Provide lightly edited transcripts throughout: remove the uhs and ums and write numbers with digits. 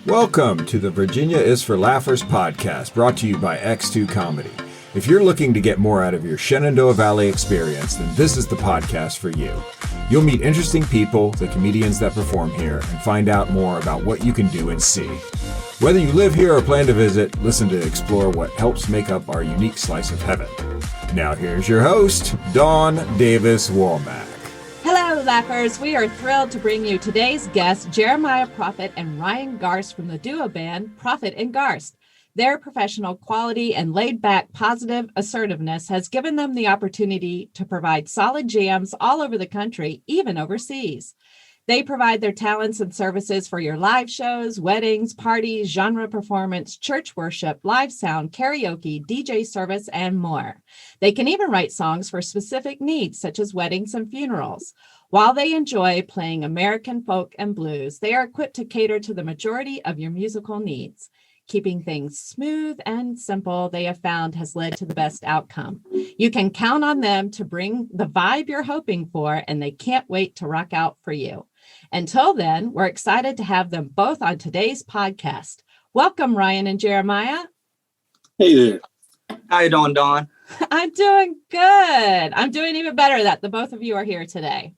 Welcome to the Virginia is for Laughers podcast, brought to you by X2 Comedy. If you're looking to get more out of your Shenandoah Valley experience, then this is the podcast for you. You'll meet interesting people, the comedians that perform here, and find out more about what you can do and see. Whether you live here or plan to visit, listen to explore what helps make up our unique slice of heaven. Now here's your host, Dawn Davis Womack. Hello, Laughers. We are thrilled to bring you today's guests, Jeremiah Prophett and Ryan Garst from the duo band Prophett Garst. Their professional quality and laid-back positive assertiveness has given them the opportunity to provide solid jams all over the country, even overseas. They provide their talents and services for your live shows, weddings, parties, genre performance, church worship, live sound, karaoke, DJ service, and more. They can even write songs for specific needs, such as weddings and funerals. While they enjoy playing American folk and blues, they are equipped to cater to the majority of your musical needs. Keeping things smooth and simple, they have found, has led to the best outcome. You can count on them to bring the vibe you're hoping for, and they can't wait to rock out for you. Until then, we're excited to have them both on today's podcast. Welcome, Ryan and Jeremiah. Hey there. How you doing, Dawn? I'm doing good. I'm doing even better that the both of you are here today.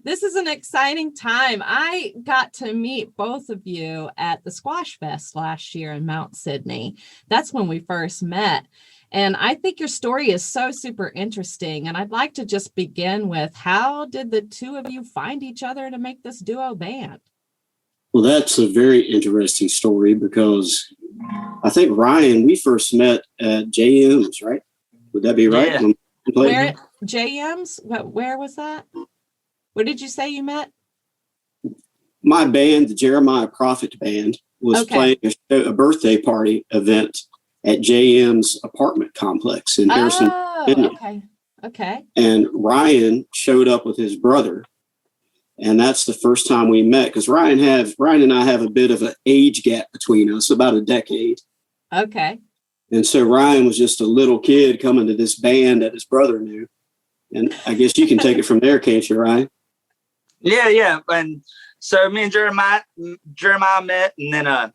This is an exciting time. I got to meet both of you at the Squash Fest last year in Mount Sidney. That's when we first met. And I think your story is so super interesting. And I'd like to just begin with, how did the two of you find each other to make this duo band? Well, that's a very interesting story because I think, Ryan, we first met at JM's, right? Would that be right? Yeah. Where, JM's? Where was that? Where did you say you met? My band, the Jeremiah Prophett Band, was playing a birthday party event at JM's apartment complex in Harrisonburg, Virginia. Okay. And Ryan showed up with his brother. And that's the first time we met because Ryan and I have a bit of an age gap between us, about a decade. Okay. And so Ryan was just a little kid coming to this band that his brother knew. And I guess you can take it from there, can't you, Ryan? Yeah. And so me and Jeremiah met, and then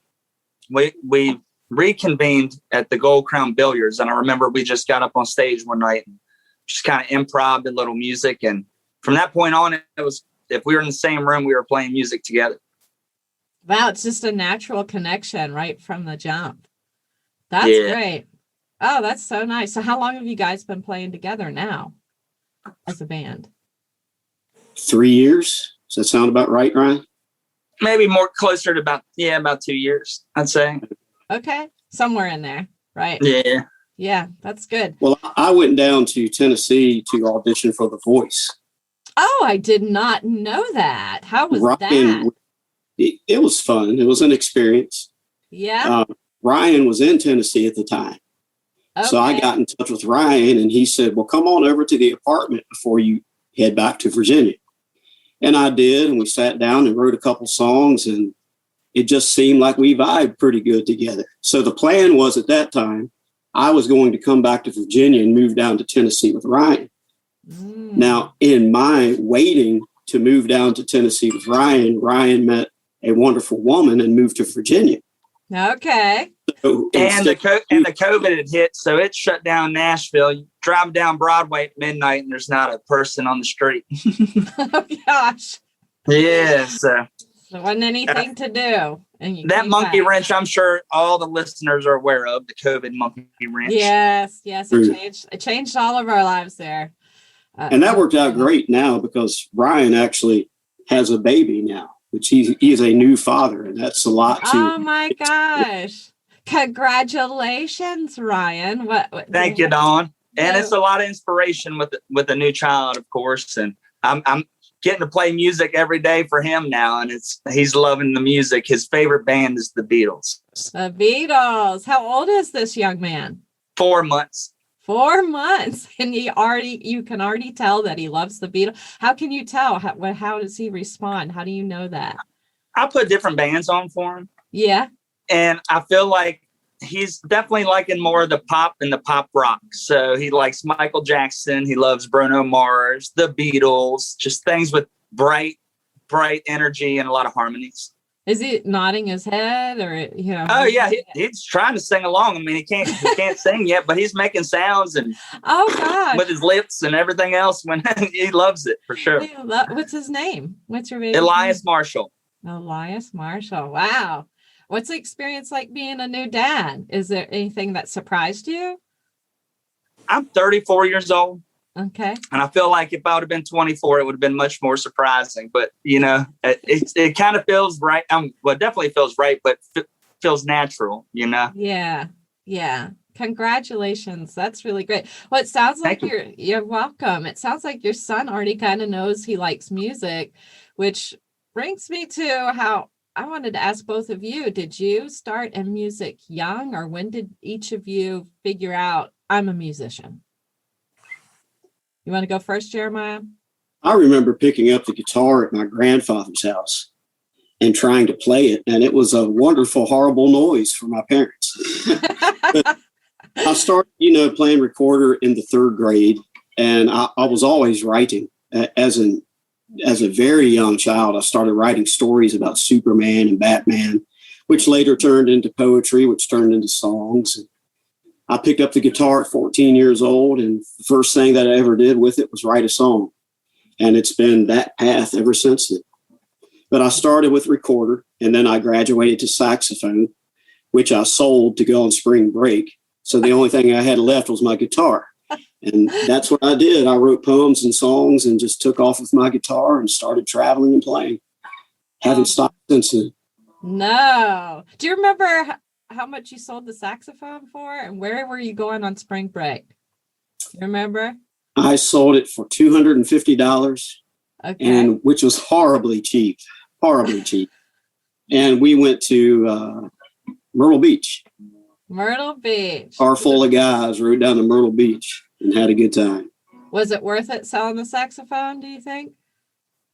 we reconvened at the Gold Crown Billiards. And I remember we just got up on stage one night and just kind of improv a little music. And from that point on, it was, if we were in the same room, we were playing music together. Wow, it's just a natural connection right from the jump. That's great. Oh, that's so nice. So how long have you guys been playing together now as a band? 3 yeers. Does that sound about right, Ryan? Maybe more closer to about 2 years, I'd say. Okay. Somewhere in there, right? Yeah. Yeah, that's good. Well, I went down to Tennessee to audition for The Voice. Oh, I did not know that. How was that? It was fun. It was an experience. Yeah. Ryan was in Tennessee at the time. Okay. So I got in touch with Ryan and he said, well, come on over to the apartment before you head back to Virginia. And I did. And we sat down and wrote a couple songs and it just seemed like we vibed pretty good together. So the plan was at that time, I was going to come back to Virginia and move down to Tennessee with Ryan. Now, in my waiting to move down to Tennessee with Ryan met a wonderful woman and moved to Virginia. Okay. So and the COVID had hit, so it shut down Nashville. You drive down Broadway at midnight and there's not a person on the street. Oh, gosh. Yeah, so there wasn't anything to do. And that monkey wrench, I'm sure all the listeners are aware of, the COVID monkey wrench. Yes, it changed all of our lives there. And that worked out great now because Ryan actually has a baby now, which he is a new father, and that's a lot too. Oh my gosh. Congratulations, Ryan. Thank you, Dawn. And it's a lot of inspiration with a new child, of course. And I'm getting to play music every day for him now, and he's loving the music. His favorite band is the Beatles. The Beatles. How old is this young man? 4 months. 4 months, and you can already tell that he loves the Beatles. How can you tell? How does he respond? How do you know that? I put different bands on for him. Yeah. And I feel like he's definitely liking more of the pop and the pop rock. So he likes Michael Jackson. He loves Bruno Mars, the Beatles, just things with bright energy and a lot of harmonies. Is he nodding his head or, Oh yeah, he's trying to sing along. I mean, he can't sing yet, but he's making sounds and Oh gosh. with his lips and everything else. When he loves it for sure. What's his name? What's your baby? Elias Marshall. Elias Marshall. Wow. What's the experience like being a new dad? Is there anything that surprised you? I'm 34 years old. Okay. And I feel like if I would have been 24, it would have been much more surprising. But, it kind of feels right. Well, it definitely feels right, but feels natural, Yeah. Yeah. Congratulations. That's really great. Well, it sounds like you're welcome. It sounds like your son already kind of knows he likes music, which brings me to how I wanted to ask both of you, did you start in music young, or when did each of you figure out I'm a musician? You want to go first, Jeremiah? I remember picking up the guitar at my grandfather's house and trying to play it. And it was a wonderful, horrible noise for my parents. I started, playing recorder in the 3rd grade, and I was always writing. As a very young child, I started writing stories about Superman and Batman, which later turned into poetry, which turned into songs. I picked up the guitar at 14 years old, and the first thing that I ever did with it was write a song. And it's been that path ever since then. But I started with recorder, and then I graduated to saxophone, which I sold to go on spring break. So the only thing I had left was my guitar. And that's what I did. I wrote poems and songs and just took off with my guitar and started traveling and playing. Haven't stopped since then. No. Do you remember how much you sold the saxophone for, and where were you going on spring break? You remember? I sold it for $250, okay. Which was horribly cheap. And we went to Myrtle Beach. Car full of guys rode down to Myrtle Beach and had a good time. Was it worth it selling the saxophone, do you think?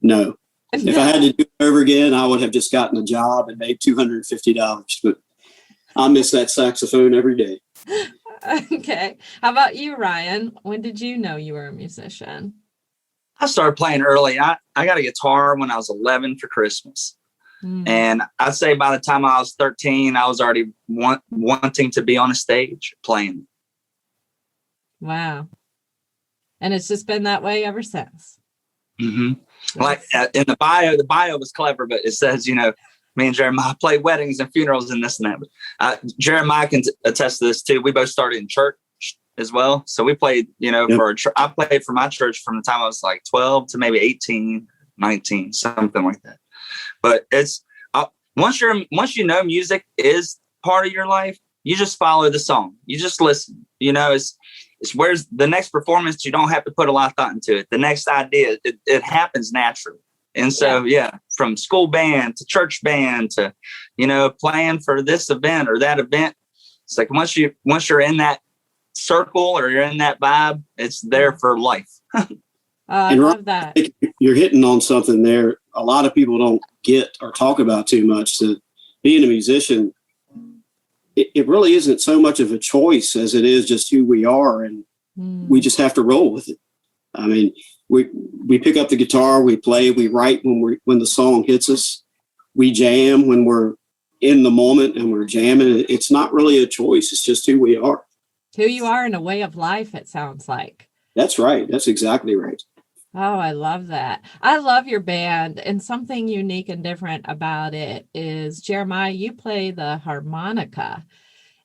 No. If I had to do it over again, I would have just gotten a job and made $250. But I miss that saxophone every day. Okay. How about you, Ryan? When did you know you were a musician? I started playing early. I got a guitar when I was 11 for Christmas. And I'd say by the time I was 13, I was already wanting to be on a stage playing. Wow. And it's just been that way ever since. Mm-hmm. Like in the bio was clever, but it says, me and Jeremiah play weddings and funerals and this and that. Jeremiah can attest to this too. We both started in church as well. So we played, I played for my church from the time I was like 12 to maybe 18, 19, something like that. But it's once you know music is part of your life, you just follow the song. You just listen. It's where's the next performance. You don't have to put a lot of thought into it. The next idea, it happens naturally. And so, from school band to church band to, playing for this event or that event. It's like once you're in that circle or you're in that vibe, it's there for life. I love that. You're hitting on something there. A lot of people don't get or talk about too much. So being a musician, it really isn't so much of a choice as it is just who we are. And we just have to roll with it. I mean, we pick up the guitar, we play, we write when the song hits us. We jam when we're in the moment and we're jamming. It's not really a choice. It's just who we are. Who you are in a way of life, it sounds like. That's right. That's exactly right. Oh, I love that. I love your band. And something unique and different about it is, Jeremiah, you play the harmonica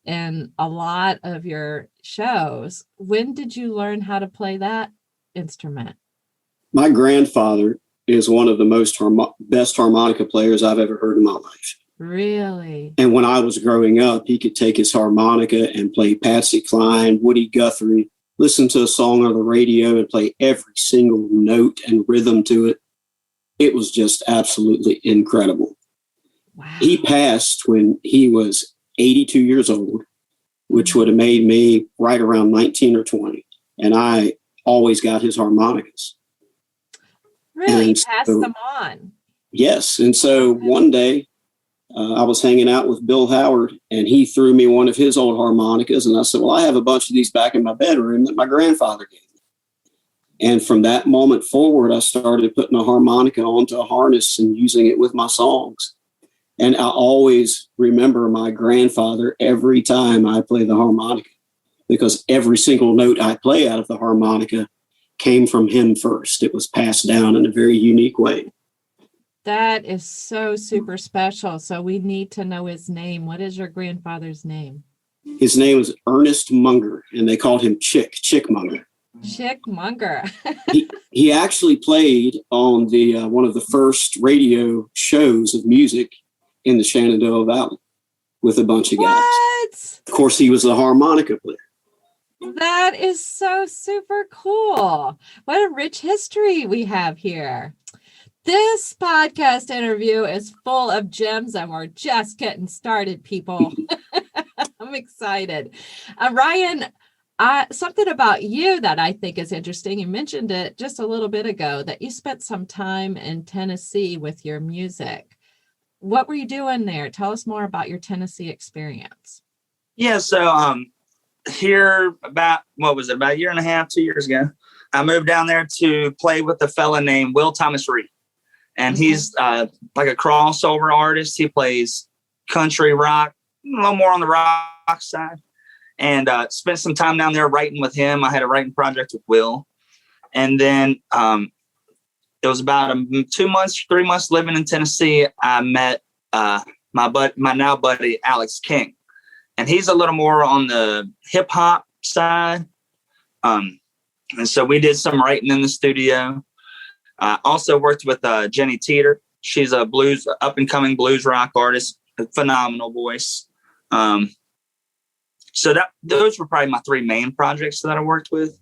in a lot of your shows. When did you learn how to play that instrument? My grandfather is one of the most best harmonica players I've ever heard in my life. Really? And when I was growing up, he could take his harmonica and play Patsy Cline, Woody Guthrie, listen to a song on the radio and play every single note and rhythm to it. It was just absolutely incredible. Wow. He passed when he was 82 years old, which would have made me right around 19 or 20. And I always got his harmonicas. Really? And passed them on? Yes. And so one day I was hanging out with Bill Howard and he threw me one of his old harmonicas. And I said, well, I have a bunch of these back in my bedroom that my grandfather gave me. And from that moment forward, I started putting a harmonica onto a harness and using it with my songs. And I always remember my grandfather every time I play the harmonica, because every single note I play out of the harmonica came from him first. It was passed down in a very unique way. That is so super special. So we need to know his name. What is your grandfather's name? His name was Ernest Munger, and they called him Chick Munger. Chick Munger. he actually played on the one of the first radio shows of music in the Shenandoah Valley with a bunch of guys. What? Of course, he was the harmonica player. That is so super cool. What a rich history we have here. This podcast interview is full of gems, and we're just getting started, people. I'm excited. Ryan, something about you that I think is interesting. You mentioned it just a little bit ago, that you spent some time in Tennessee with your music. What were you doing there? Tell us more about your Tennessee experience. Yeah, so here about a year and a half, 2 years ago, I moved down there to play with a fella named Will Thomas Reed. And he's like a crossover artist. He plays country rock, a little more on the rock side. And spent some time down there writing with him. I had a writing project with Will. And then it was about 2 months, 3 months living in Tennessee. I met my now buddy, Alex King. And he's a little more on the hip hop side. And so we did some writing in the studio. I also worked with Jenny Teeter. She's a up and coming blues rock artist, a phenomenal voice. So those were probably my three main projects that I worked with.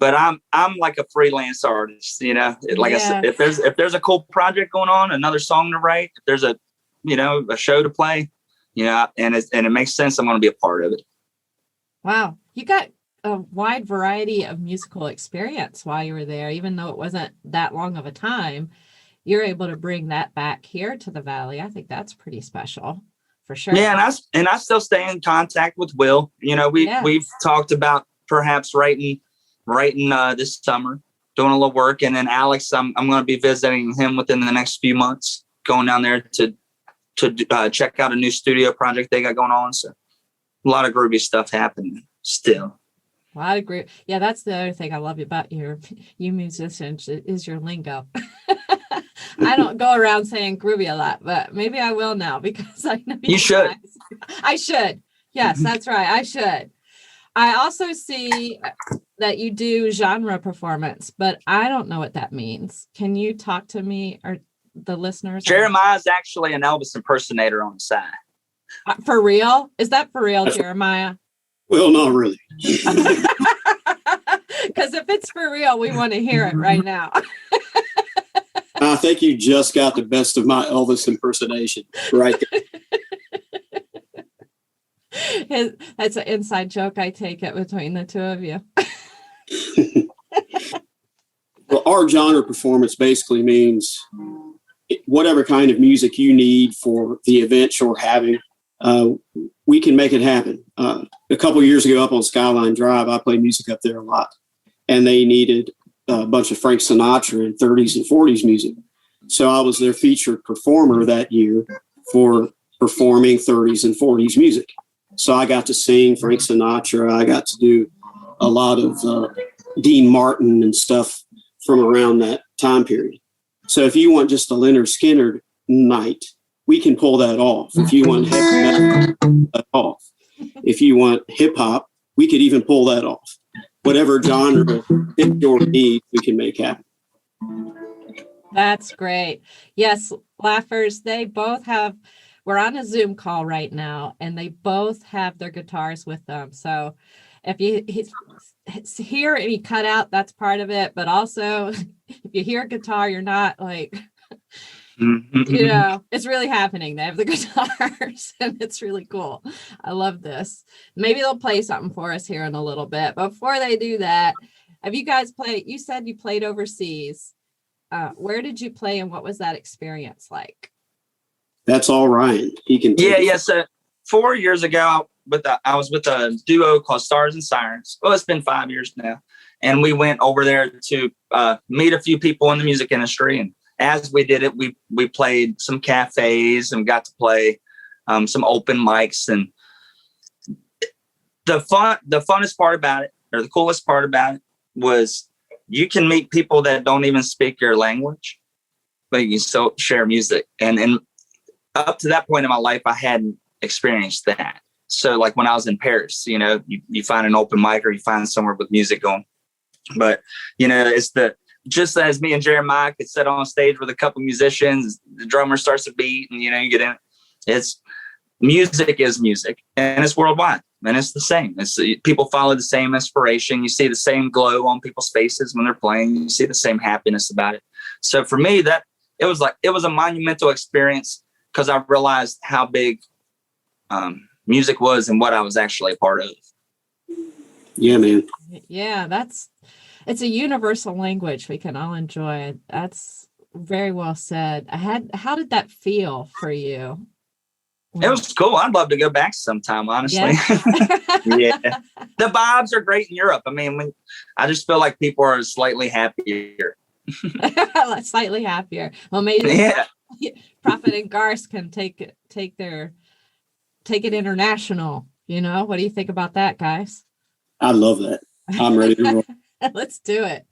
But I'm like a freelance artist, I said, if there's a cool project going on, another song to write, if there's a show to play, and it makes sense, I'm going to be a part of it. Wow, you got a wide variety of musical experience while you were there. Even though it wasn't that long of a time, you're able to bring that back here to the Valley. I think that's pretty special, for sure. Yeah, and I still stay in contact with Will. We've talked about perhaps writing this summer, doing a little work, and then Alex, I'm going to be visiting him within the next few months, going down there to check out a new studio project they got going on. So a lot of groovy stuff happening still. A lot of group. Yeah, that's the other thing I love about you musicians is your lingo. I don't go around saying groovy a lot, but maybe I will now, because I know you should. I should. Yes, that's right. I should. I also see that you do genre performance, but I don't know what that means. Can you talk to me or the listeners? Jeremiah is actually an Elvis impersonator on the side. For real? Is that for real, Jeremiah? Well, not really. Because if it's for real, we want to hear it right now. I think you just got the best of my Elvis impersonation right there. That's an inside joke, I take it, between the two of you. Well, our genre performance basically means whatever kind of music you need for the event you're having, we can make it happen. A couple of years ago up on Skyline Drive, I played music up there a lot, and they needed a bunch of Frank Sinatra and 30s and 40s music. So I was their featured performer that year for performing 30s and 40s music. So I got to sing Frank Sinatra. I got to do a lot of Dean Martin and stuff from around that time period. So if you want just a Leonard Skinner night, we can pull that off. If you want heavy metal, pull that off. If you want hip hop, we could even pull that off. Whatever genre fit your need, we can make happen. That's great. Yes, Laughers, they both have, we're on a Zoom call right now, and they both have their guitars with them. So if you hear any cut out, that's part of it. But also, if you hear a guitar, you're not like, it's really happening. They have the guitars, and it's really cool. I love this. Maybe they'll play something for us here in a little bit. But before they do that, have you guys played? You said you played overseas. Where did you play, and what was that experience like? That's all Ryan. He can. Yeah. So 4 years ago, I was with a duo called Stars and Sirens. Well, it's been 5 years now, and we went over there to meet a few people in the music industry and as we did it, we played some cafes and got to play some open mics. And the funnest part about it, or the coolest part about it, was you can meet people that don't even speak your language, but you can still share music. And up to that point in my life, I hadn't experienced that. So like when I was in Paris, you know, you find an open mic or you find somewhere with music going. But, you know, just as me and Jeremiah could sit on stage with a couple musicians, the drummer starts to beat and, you know, you get in. Music is music, and it's worldwide, and it's the same. People follow the same inspiration. You see the same glow on people's faces when they're playing. You see the same happiness about it. So for me, it was a monumental experience, because I realized how big music was and what I was actually a part of. Yeah, man. Yeah, it's a universal language we can all enjoy. That's very well said. How did that feel for you? It was cool. I'd love to go back sometime, honestly. Yeah. Yeah. The vibes are great in Europe. I mean, I just feel like people are slightly happier. Slightly happier. Well, maybe Prophett and Garst can take it international. You know, what do you think about that, guys? I love that. I'm ready to roll. Let's do it.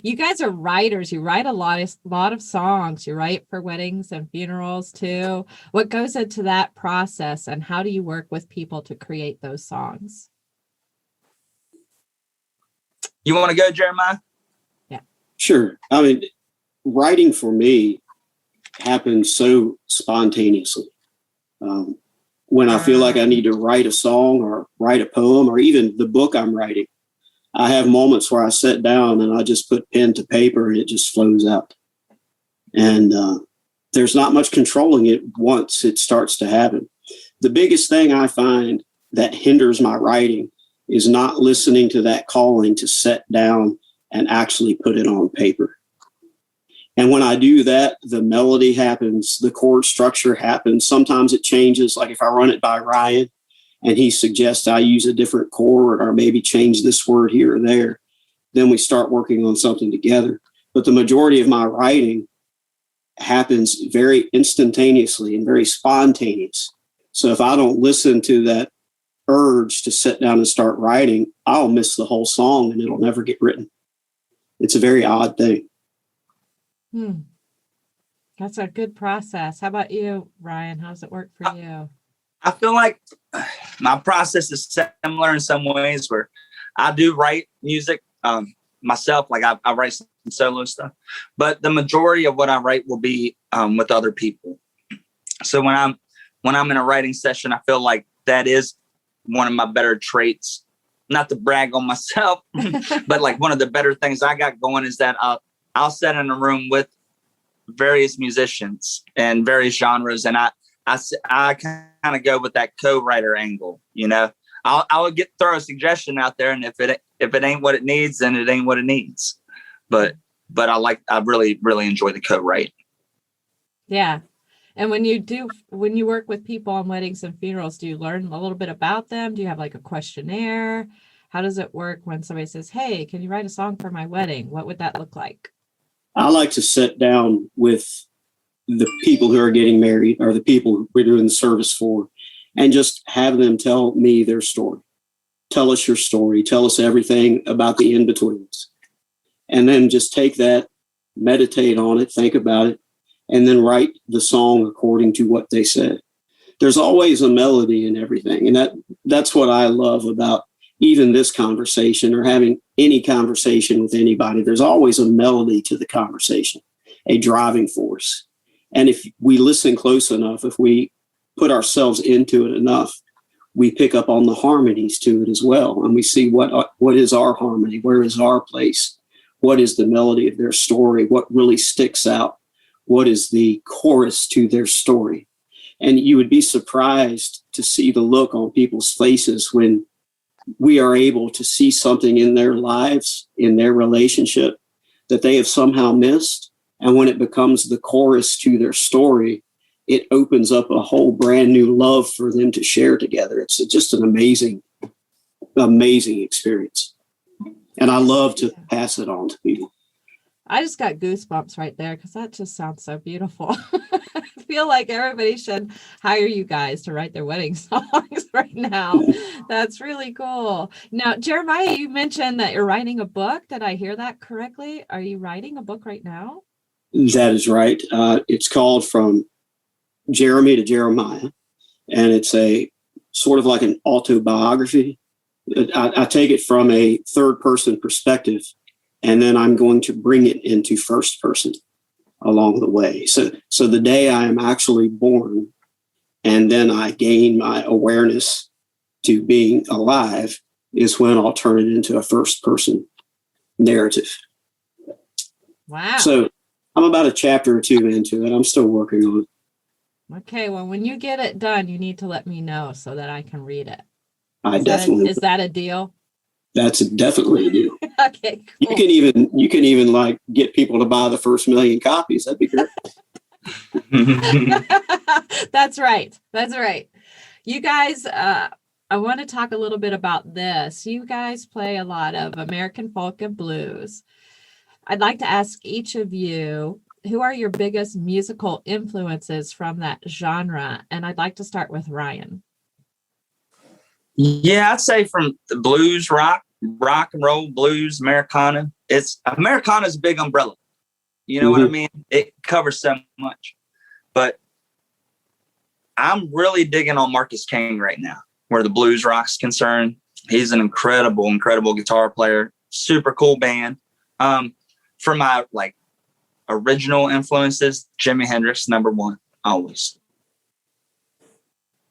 You guys are writers. You write a lot of songs. You write for weddings and funerals too. What goes into that process, and how do you work with people to create those songs? You want to go, Jeremiah? Yeah. Sure. I mean, writing for me happens so spontaneously. When I feel like I need to write a song or write a poem or even the book I'm writing, I have moments where I sit down and I just put pen to paper and it just flows out. And there's not much controlling it once it starts to happen. The biggest thing I find that hinders my writing is not listening to that calling to sit down and actually put it on paper. And when I do that, the melody happens, the chord structure happens. Sometimes it changes. Like if I run it by Ryan and he suggests I use a different chord or maybe change this word here or there, then we start working on something together. But the majority of my writing happens very instantaneously and very spontaneous. So if I don't listen to that urge to sit down and start writing, I'll miss the whole song and it'll never get written. It's a very odd thing. That's a good process. How about you, Ryan? How does it work for you? I feel like my process is similar in some ways, where I do write music myself. Like I write some solo stuff, but the majority of what I write will be with other people. So when I'm in a writing session, I feel like that is one of my better traits. Not to brag on myself, but like one of the better things I got going is that I'll sit in a room with various musicians and various genres, and I kind of go with that co-writer angle. You know, I would throw a suggestion out there, and if it ain't what it needs, then it ain't what it needs. But I really enjoy the co-write. Yeah. And when you work with people on weddings and funerals, do you learn a little bit about them? Do you have like a questionnaire? How does it work when somebody says, "Hey, can you write a song for my wedding?" What would that look like? I like to sit down with the people who are getting married or the people we're doing the service for and just have them tell me their story. Tell us your story. Tell us everything about the in-betweens. And then just take that, meditate on it, think about it, and then write the song according to what they said. There's always a melody in everything. And that's what I love about even this conversation or having any conversation with anybody. There's always a melody to the conversation, a driving force. And if we listen close enough, if we put ourselves into it enough, we pick up on the harmonies to it as well. And we see what is our harmony? Where is our place? What is the melody of their story? What really sticks out? What is the chorus to their story? And you would be surprised to see the look on people's faces when we are able to see something in their lives, in their relationship that they have somehow missed. And when it becomes the chorus to their story, it opens up a whole brand new love for them to share together. It's just an amazing experience. And I love to pass it on to people. I just got goosebumps right there because that just sounds so beautiful. I feel like everybody should hire you guys to write their wedding songs right now. That's really cool. Now, Jeremiah, you mentioned that you're writing a book. Did I hear that correctly? Are you writing a book right now? That is right. It's called From Jeremy to Jeremiah, and it's a sort of like an autobiography. I take it from a third-person perspective, and then I'm going to bring it into first person along the way. So the day I am actually born, and then I gain my awareness to being alive, is when I'll turn it into a first-person narrative. Wow. So I'm about a chapter or two into it. I'm still working on it. Okay, well, when you get it done, you need to let me know so that I can read it. Is that a deal? That's definitely a deal. Okay, cool. You can even like get people to buy the first 1 million copies. That'd be great. That's right. That's right. You guys, I want to talk a little bit about this. You guys play a lot of American folk and blues. I'd like to ask each of you, who are your biggest musical influences from that genre? And I'd like to start with Ryan. Yeah, I'd say from the blues, rock and roll, blues, Americana. Americana's a big umbrella. You know what I mean? It covers so much. But I'm really digging on Marcus King right now, where the blues rock's concerned. He's an incredible, incredible guitar player. Super cool band. For my original influences, Jimi Hendrix, number one, always.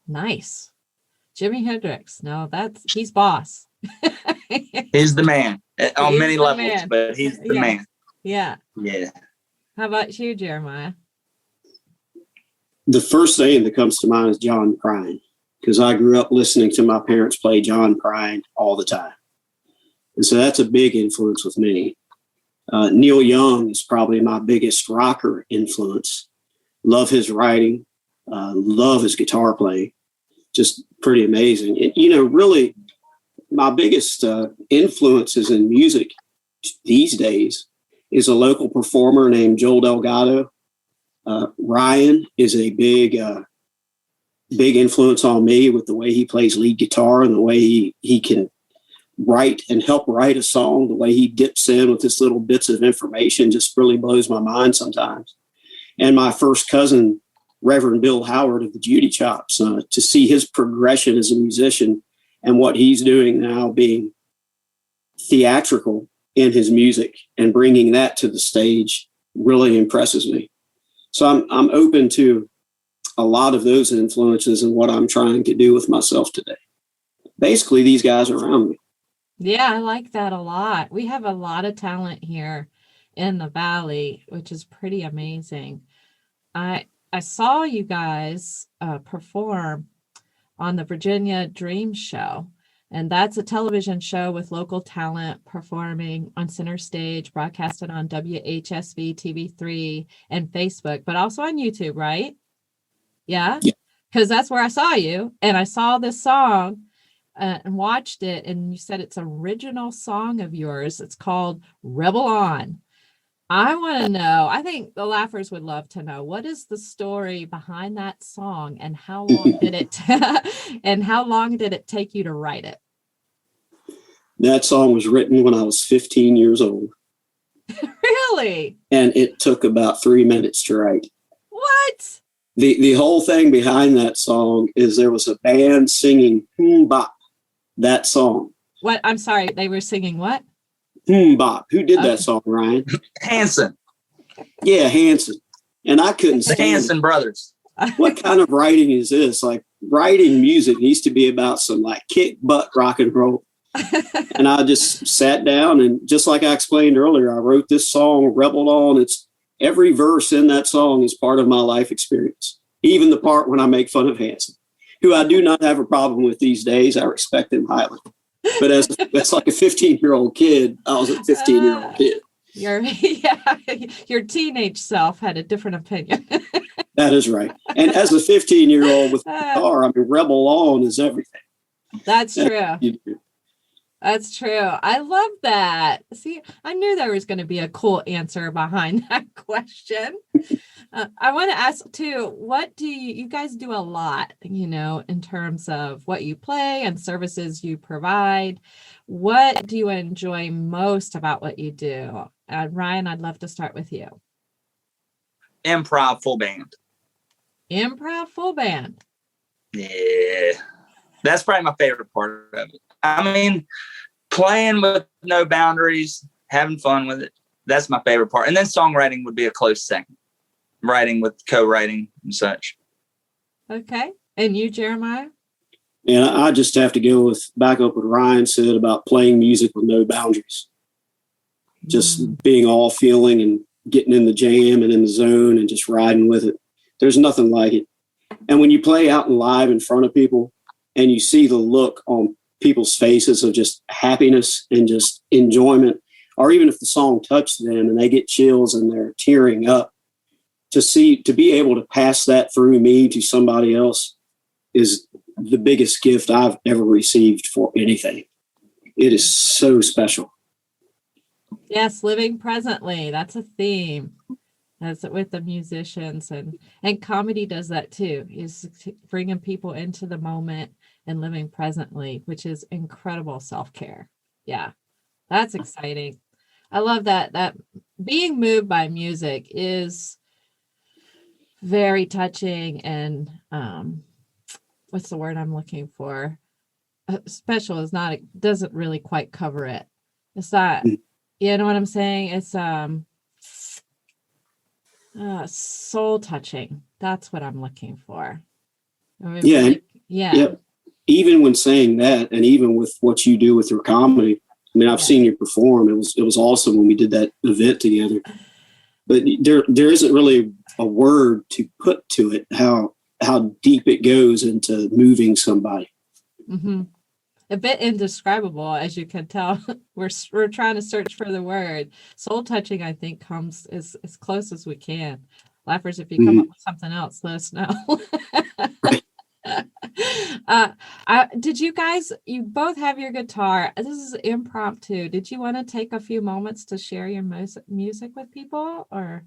Nice. Jimi Hendrix. No, he's boss. He's the man on many levels, but he's the man. Yeah. Yeah. How about you, Jeremiah? The first name that comes to mind is John Prine, because I grew up listening to my parents play John Prine all the time. And so that's a big influence with me. Neil Young is probably my biggest rocker influence. Love his writing, love his guitar playing. Just pretty amazing. And, really, my biggest influences in music these days is a local performer named Joel Delgado. Ryan is a big influence on me with the way he plays lead guitar and the way he can write and help write a song. The way he dips in with this little bits of information just really blows my mind sometimes. And my first cousin, Reverend Bill Howard of the Judy Chops, to see his progression as a musician and what he's doing now, being theatrical in his music and bringing that to the stage, really impresses me. So I'm open to a lot of those influences and what I'm trying to do with myself today. Basically, these guys are around me. Yeah, I like that a lot. We have a lot of talent here in the Valley, which is pretty amazing. I saw you guys perform on the Virginia Dream Show, and that's a television show with local talent performing on center stage, broadcasted on WHSV TV3 and Facebook, but also on YouTube, right? Yeah, because that's where I saw you, and I saw this song and watched it, and you said it's an original song of yours. It's called Rebel On. I want to know, I think the Laughers would love to know, what is the story behind that song, and how long did it take you to write it? That song was written when I was 15 years old. Really? And it took about 3 minutes to write. What? The whole thing behind that song is there was a band singing Boom Bop, that song. What? I'm sorry, they were singing what? Boom Bop. Who did that song, Ryan? Hanson. Yeah, Hanson. And I couldn't stand the Hanson brothers. What kind of writing is this? Like, writing music needs to be about some kick butt rock and roll. And I just sat down, and just like I explained earlier, I wrote this song, Rebel On. It's every verse in that song is part of my life experience. Even the part when I make fun of Hanson, who I do not have a problem with these days. I respect him highly. But as like a 15-year-old kid, I was a 15-year-old kid. Your teenage self had a different opinion. That is right. And as a 15-year-old with guitar, Rebel On is everything. That's true. That's true. I love that. See, I knew there was going to be a cool answer behind that question. I want to ask too, what do you guys do a lot, in terms of what you play and services you provide? What do you enjoy most about what you do? Ryan, I'd love to start with you. Improv full band. Improv full band. Yeah. That's probably my favorite part of it. I mean, playing with no boundaries, having fun with it. That's my favorite part. And then songwriting would be a close second. Writing with co-writing and such. Okay. And you, Jeremiah? And I just have to go back up what Ryan said about playing music with no boundaries. Just being all feeling and getting in the jam and in the zone and just riding with it. There's nothing like it. And when you play out and live in front of people and you see the look on people's faces of just happiness and just enjoyment, or even if the song touched them and they get chills and they're tearing up, to be able to pass that through me to somebody else is the biggest gift I've ever received for anything. It is so special. Yes, living presently. That's a theme. That's with the musicians, and comedy does that too, is bringing people into the moment and living presently, which is incredible self-care. Yeah, that's exciting. I love that being moved by music is very touching, and what's the word I'm looking for? Special is not, it doesn't really quite cover it. It's not, you know what I'm saying? It's soul touching. That's what I'm looking for. Yeah. Even when saying that, and even with what you do with your comedy, I mean, I've seen you perform. It was awesome when we did that event together. But there isn't really a word to put to it, how deep it goes into moving somebody. Mm-hmm. A bit indescribable, as you can tell. We're trying to search for the word. Soul touching, I think, comes as close as we can. Laughers, if you come up with something else, let us know. Did you guys, you both have your guitar. This is impromptu. Did you want to take a few moments to share your music with people, or?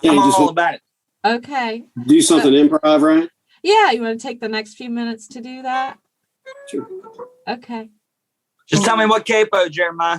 Yeah, I'm all about it. Okay. Do something improv, right? Yeah, you want to take the next few minutes to do that? Sure. Okay. Just tell me what capo, Jeremiah.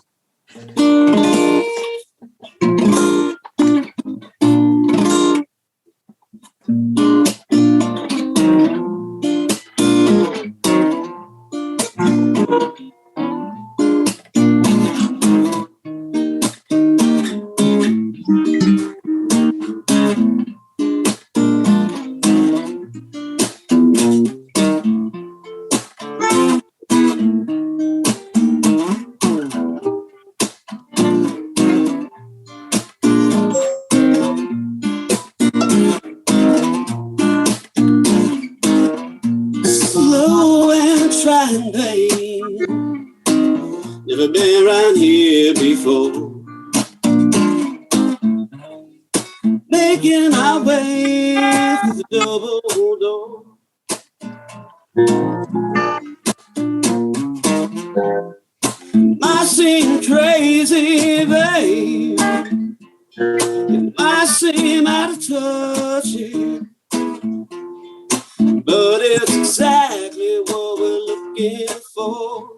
Never been around here before. Making my way through the double door. Might seem crazy, babe. It might seem out of touch, yeah. But it's exactly what we're looking for.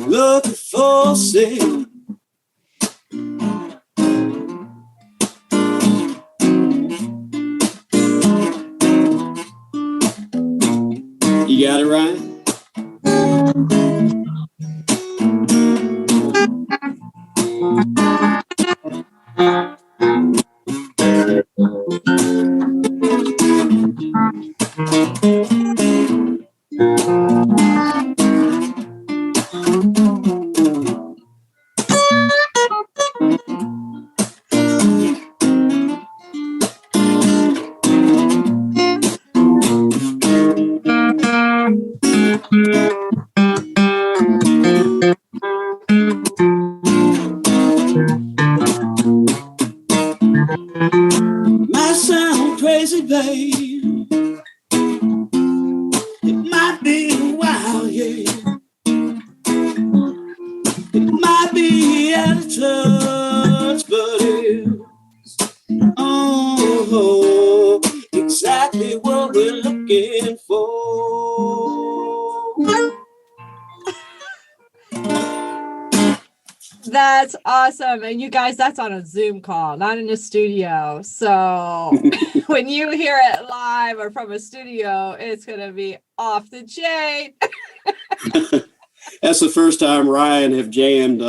Looking for sin. You got it right? Might sound crazy, babe. It might be wild, yeah. tenfold. That's awesome. And you guys, that's on a Zoom call, not in a studio. So when you hear it live or from a studio, it's going to be off the chain. That's the first time Ryan have jammed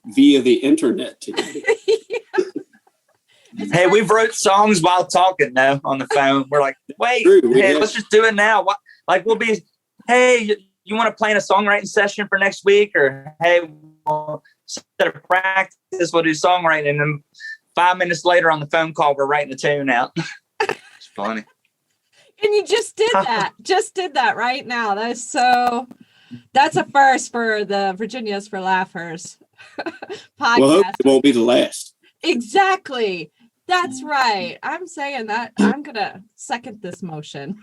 via the internet together. Hey, we've wrote songs while talking though on the phone. We're like, wait, let's just do it now. Like we'll be, hey, you want to plan a songwriting session for next week? Or hey, we'll instead of practice, we'll do songwriting. And then 5 minutes later on the phone call, we're writing a tune out. It's funny. And you just did that right now. That's a first for the Virginia's for Laughers podcast. Well, it won't be the last. Exactly. That's right. I'm saying that. I'm going to second this motion.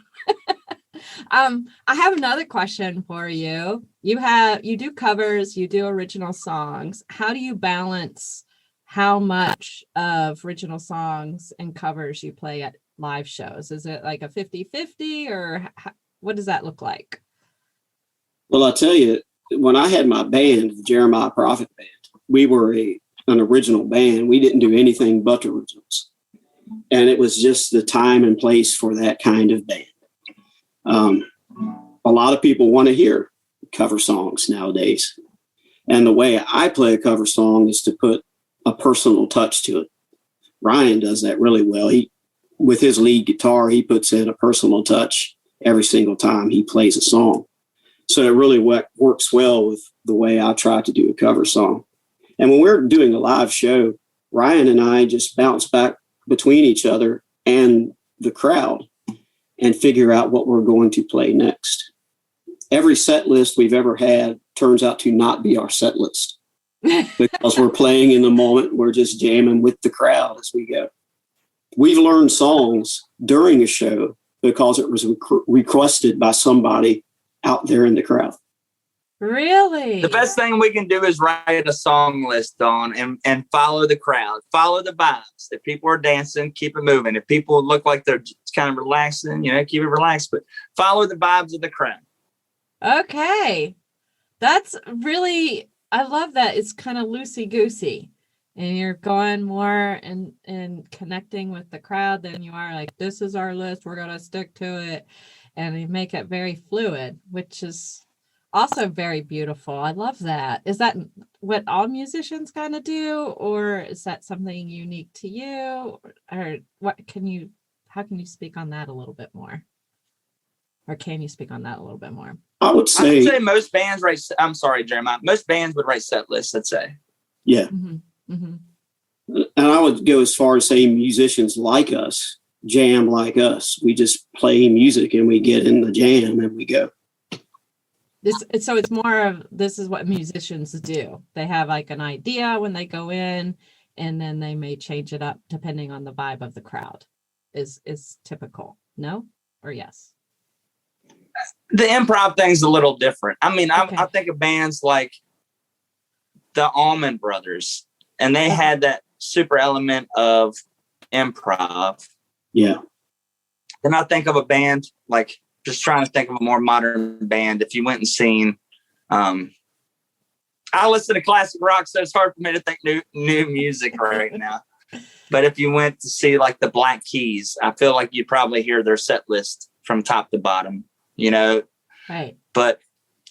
I have another question for you. You do covers, you do original songs. How do you balance how much of original songs and covers you play at live shows? Is it like a 50-50 or what does that look like? Well, I'll tell you, when I had my band, the Jeremiah Prophett Band, we were an original band. We didn't do anything but originals. And it was just the time and place for that kind of band. A lot of people want to hear cover songs nowadays. And the way I play a cover song is to put a personal touch to it. Ryan does that really well. With his lead guitar, he puts in a personal touch every single time he plays a song. So it really works well with the way I try to do a cover song. And when we're doing a live show, Ryan and I just bounce back between each other and the crowd and figure out what we're going to play next. Every set list we've ever had turns out to not be our set list because we're playing in the moment. We're just jamming with the crowd as we go. We've learned songs during a show because it was requested by somebody out there in the crowd. Really? The best thing we can do is write a song list on and follow the crowd, follow the vibes. If people are dancing, keep it moving. If people look like they're just kind of relaxing, keep it relaxed, but follow the vibes of the crowd. Okay. That's really, I love that. It's kind of loosey-goosey and you're going more and connecting with the crowd than you are like, this is our list. We're going to stick to it. And you make it very fluid, which is also very beautiful. I love that. Is that what all musicians kind of do, or is that something unique to you? Or how can you speak on that a little bit more? Or can you speak on that a little bit more? I would say most bands write, I'm sorry, Jeremiah, most bands would write set lists, I'd say. Yeah. Mm-hmm. Mm-hmm. And I would go as far as saying musicians like us jam like us. We just play music and we get in the jam and we go. So it's more of, this is what musicians do. They have like an idea when they go in and then they may change it up depending on the vibe of the crowd is typical. No or yes? The improv thing's a little different. I mean, okay. I think of bands like the Allman Brothers, and they had that super element of improv. Yeah. Then I think of a band, like just trying to think of a more modern band. If you went and seen, I listen to classic rock, so it's hard for me to think new music right now. But if you went to see like the Black Keys, I feel like you'd probably hear their set list from top to bottom, Right. But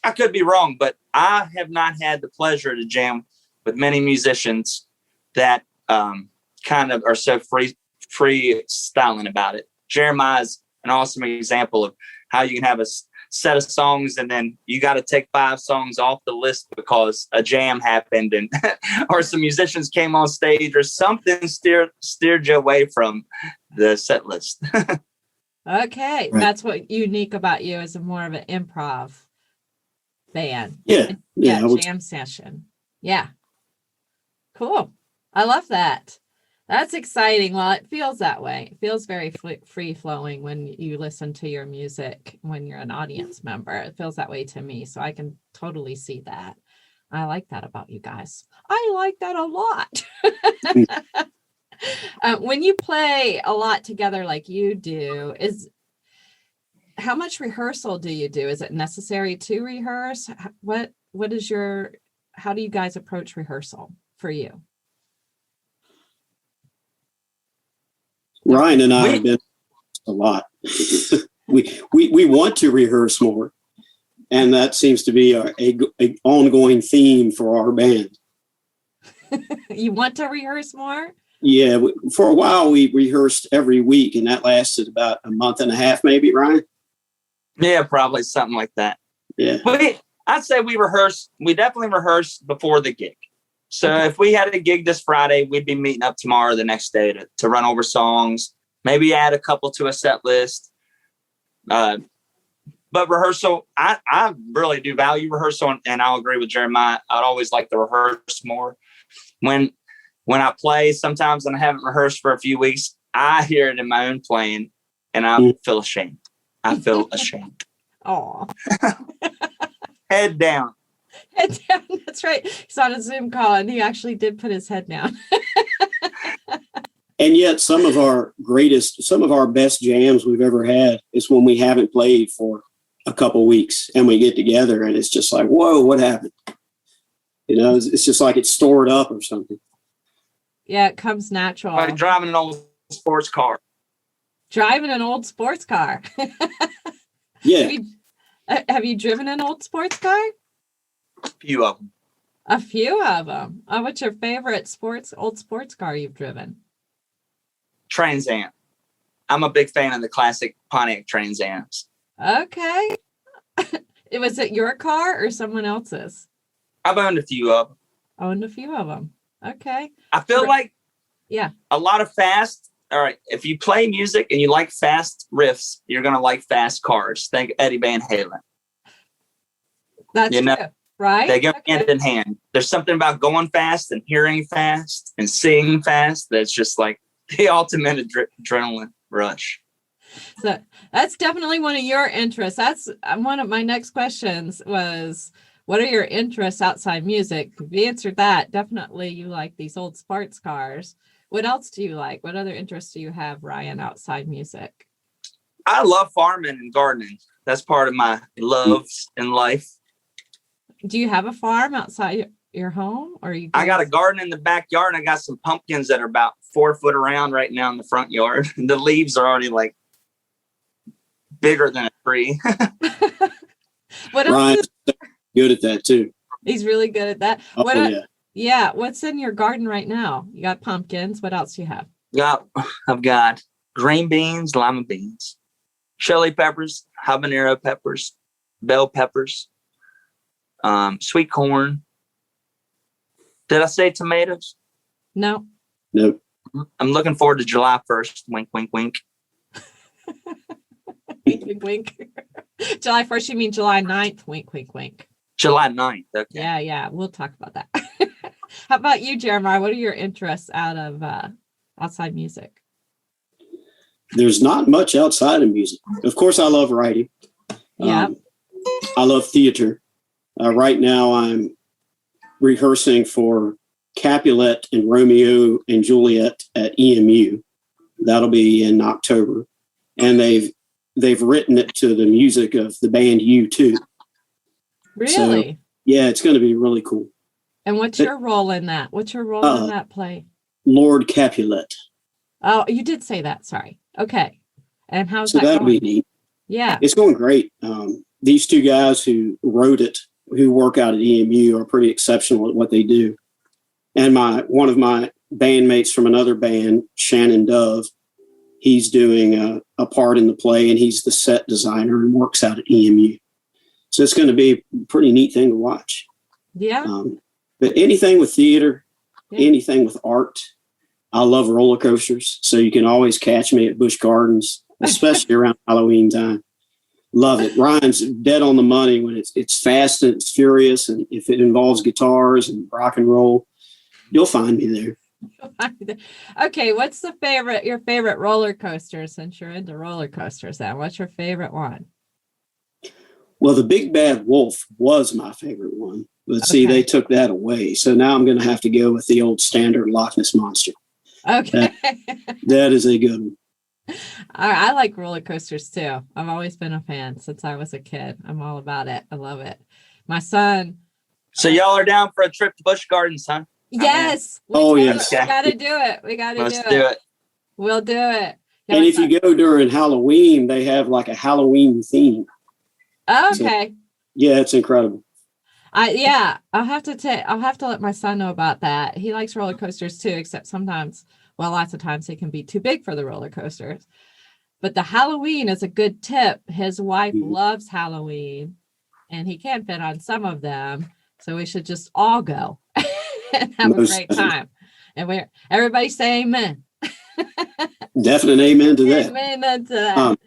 I could be wrong, but I have not had the pleasure to jam with many musicians that kind of are so free styling about it. Jeremiah's an awesome example of how you can have a set of songs and then you got to take 5 songs off the list because a jam happened and or some musicians came on stage or something steered you away from the set list. Okay. Right. That's what unique about you as more of an improv band. Yeah. Jam session. Yeah. Cool. I love that. That's exciting. Well, it feels that way. It feels very free flowing when you listen to your music, when you're an audience member. It feels that way to me. So I can totally see that. I like that about you guys. I like that a lot. When you play a lot together like you do, how much rehearsal do you do? Is it necessary to rehearse? How do you guys approach rehearsal for you? Ryan and I have been a lot. we want to rehearse more, and that seems to be a ongoing theme for our band. You want to rehearse more? Yeah, for a while we rehearsed every week, and that lasted about a month and a half, maybe, Ryan? Yeah, probably something like that. Yeah. I'd say we definitely rehearse before the gig. So if we had a gig this Friday, we'd be meeting up tomorrow, the next day to run over songs, maybe add a couple to a set list. But rehearsal, I really do value rehearsal, and I'll agree with Jeremiah. I'd always like to rehearse more. When I play sometimes and I haven't rehearsed for a few weeks, I hear it in my own playing and I feel ashamed. I feel ashamed. Oh, Head down. Head down. That's right. He's on a Zoom call and he actually did put his head down. And yet some of our best jams we've ever had is when we haven't played for a couple weeks and we get together and it's just like, whoa, what happened? You know, it's just like it's stored up or something. Yeah, it comes natural. Like driving an old sports car. Driving an old sports car. Yeah. Have you driven an old sports car? A few of them. A few of them. Oh, what's your favorite old sports car you've driven? Trans Am. I'm a big fan of the classic Pontiac Trans Ams. Okay. Was it your car or someone else's? I've owned a few of them. Owned a few of them. Okay. I feel like a lot of fast. All right. If you play music and you like fast riffs, you're going to like fast cars. Think Eddie Van Halen. That's true, right? They go hand in hand. There's something about going fast and hearing fast and singing fast that's just like the ultimate adrenaline rush. So that's definitely one of your interests. That's one of my next questions was, what are your interests outside music? If you answered that, definitely you like these old sports cars. What else do you like? What other interests do you have, Ryan, outside music? I love farming and gardening. That's part of my loves in life. Do you have a farm outside your home? Or I got a garden in the backyard and I got some pumpkins that are about 4 foot around right now in the front yard. The leaves are already like bigger than a tree. What Ryan's else? good at that too. He's really good at that. Yeah. What's in your garden right now? You got pumpkins. What else do you have? I've got green beans, lima beans, chili peppers, habanero peppers, bell peppers, sweet corn. Did I say tomatoes? No. Nope. I'm looking forward to July 1st. Wink, wink, wink. Wink, wink, wink. July 1st, you mean July 9th? Wink, wink, wink. July 9th. Okay. Yeah. We'll talk about that. How about you, Jeremiah? What are your interests outside music? There's not much outside of music. Of course, I love writing. Yeah. I love theater. Right now, I'm rehearsing for Capulet and Romeo and Juliet at EMU. That'll be in October. And they've written it to the music of the band U2. Really? So, yeah, it's going to be really cool. And what's your role in that? What's your role in that play? Lord Capulet. Oh, you did say that. Sorry. Okay. And how's So that that'll going? be neat. Yeah. It's going great. These two guys who wrote it, who work out at EMU, are pretty exceptional at what they do. And one of my bandmates from another band, Shannon Dove, he's doing a part in the play, and he's the set designer and works out at EMU. So it's going to be a pretty neat thing to watch. Yeah. But anything with theater, anything with art, I love roller coasters. So you can always catch me at Busch Gardens, especially around Halloween time. Love it. Ryan's dead on the money when it's fast and it's furious. And if it involves guitars and rock and roll, you'll find me there. Okay. What's your favorite roller coaster, since you're into roller coasters then? What's your favorite one? Well, the Big Bad Wolf was my favorite one. But see, they took that away. So now I'm going to have to go with the old standard Loch Ness Monster. Okay. That is a good one. I like roller coasters too. I've always been a fan since I was a kid. I'm all about it. I love it. My son. So y'all are down for a trip to Busch Gardens, huh? Yes. Yes. We got to do it. We got to Let's do do it. it. We'll do it. Yeah, And if you go during Halloween, they have like a Halloween theme. okay. So, yeah, it's incredible. I'll have to let my son know about that. He likes roller coasters too, except sometimes, well, lots of times they can be too big for the roller coasters. But the Halloween is a good tip. His wife loves Halloween, and he can fit on some of them. So we should just all go and have a great time. And everybody say amen. Definite amen to that. Amen to that.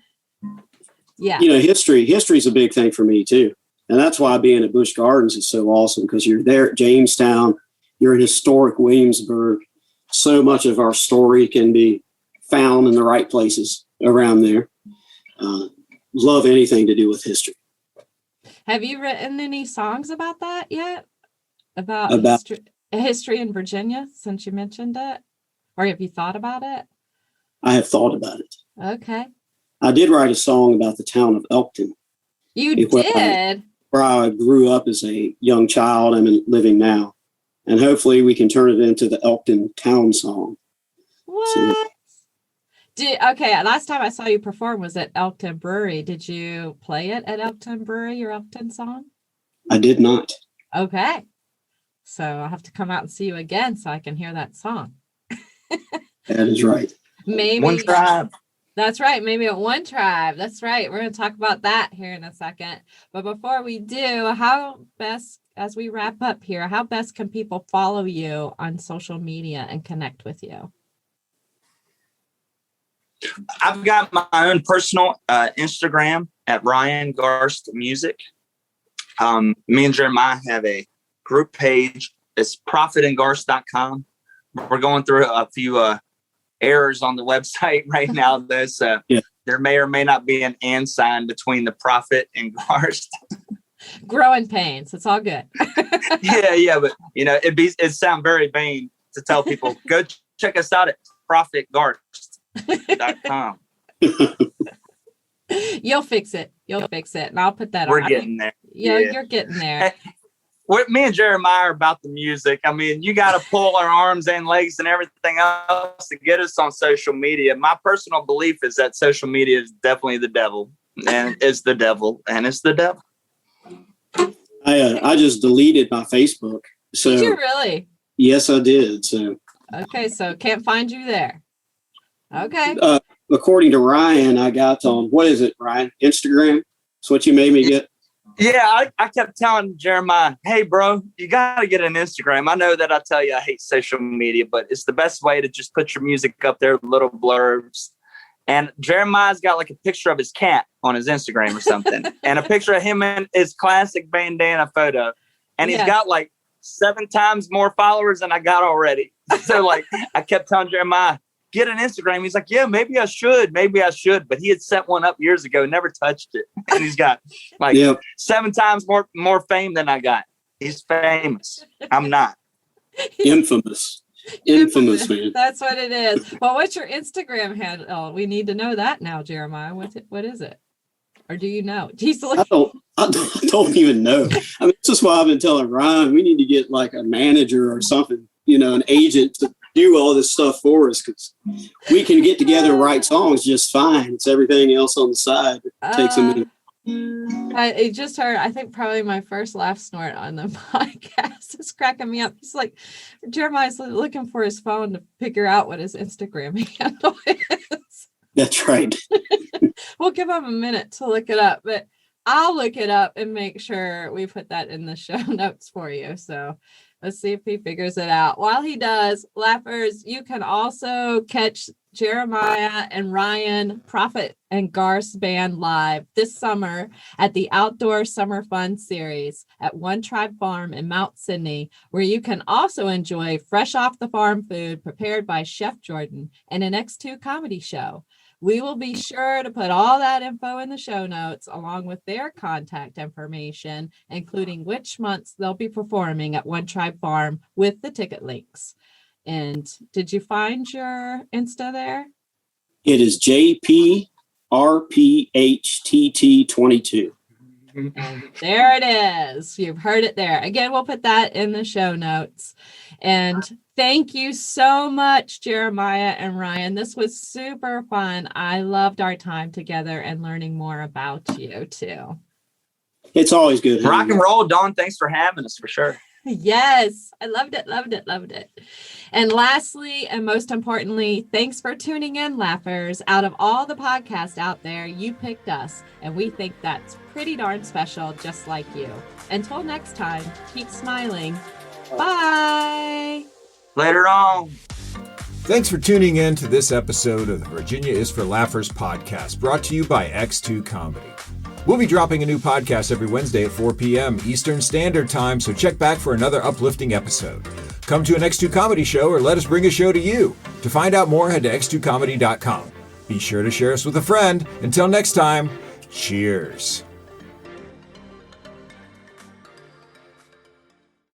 Yeah. History is a big thing for me too. And that's why being at Busch Gardens is so awesome, because you're there at Jamestown, you're in historic Williamsburg. So much of our story can be found in the right places around there. Love anything to do with history. Have you written any songs about that yet? About history in Virginia, since you mentioned it? Or have you thought about it? I have thought about it. Okay. I did write a song about the town of Elkton. You did? Where I grew up as a young child. I'm living now. And hopefully we can turn it into the Elkton town song. What? Okay, last time I saw you perform was at Elkton Brewery. Did you play it at Elkton Brewery, your Elkton song? I did not. Okay. So I'll have to come out and see you again so I can hear that song. That is right. Maybe One Tribe. That's right. Maybe at One Tribe. That's right. We're going to talk about that here in a second. But before we do, how best, as we wrap up here, how best can people follow you on social media and connect with you? I've got my own personal Instagram at Ryan Garst Music. Me and Jeremiah have a group page. It's prophetandgarst.com. We're going through a few errors on the website right now. There may or may not be an and sign between the Prophett and Garst. Growing pains. It's all good. yeah, but it sounds very vain to tell people go check us out at prophetgarst.com. You'll fix it. And I'll put that We're on. getting there. You're getting there. Me and Jeremiah are about the music. I mean, you got to pull our arms and legs and everything else to get us on social media. My personal belief is that social media is definitely the devil, and it's the devil, and it's the devil. I just deleted my Facebook. So did you really? Yes, I did. So okay, so can't find you there. Okay. According to Ryan, I got on, what is it, Ryan? Instagram? That's what you made me get? Yeah, I kept telling Jeremiah, hey, bro, you got to get an Instagram. I know that I tell you I hate social media, but it's the best way to just put your music up there, little blurbs. And Jeremiah's got like a picture of his cat on his Instagram or something, and a picture of him in his classic bandana photo. And he's got like 7 times more followers than I got already. So like I kept telling Jeremiah, get an Instagram. He's like, yeah, maybe I should. But he had set one up years ago, never touched it. And he's got like 7 times more fame than I got. He's famous. I'm not. Infamous, man. That's what it is. Well, what's your Instagram handle? We need to know that now, Jeremiah. What is it? Or do you know? I don't even know. I mean, this is why I've been telling Ryan, we need to get like a manager or something, an agent to do all this stuff for us, because we can get together and write songs just fine. It's everything else on the side that takes a minute. I just heard, I think probably my first laugh snort on the podcast. It's cracking me up. It's like Jeremiah's looking for his phone to figure out what his Instagram handle is. That's right. We'll give him a minute to look it up, but I'll look it up and make sure we put that in the show notes for you. So let's see if he figures it out. While he does, laughers, you can also catch Jeremiah and Ryan, Prophett and Garst Band live this summer at the Outdoor Summer Fun Series at One Tribe Farm in Mount Sidney, where you can also enjoy fresh off the farm food prepared by Chef Jordan and an X2 comedy show. We will be sure to put all that info in the show notes, along with their contact information, including which months they'll be performing at One Tribe Farm with the ticket links. And did you find your Insta there? It is JPRPHTT22. There it is. You've heard it there. Again, we'll put that in the show notes. And thank you so much, Jeremiah and Ryan. This was super fun. I loved our time together and learning more about you too. It's always good. Rock and roll, Dawn. Thanks for having us, for sure. Yes, I loved it. And lastly, and most importantly, thanks for tuning in, Laughers. Out of all the podcasts out there, you picked us, and we think that's pretty darn special, just like you. Until next time, keep smiling. Bye. Later on. Thanks for tuning in to this episode of the Virginia is for Laughers podcast, brought to you by X2 Comedy. We'll be dropping a new podcast every Wednesday at 4 p.m. Eastern Standard Time, so check back for another uplifting episode. Come to an X2 Comedy show or let us bring a show to you. To find out more, head to x2comedy.com. Be sure to share us with a friend. Until next time, cheers.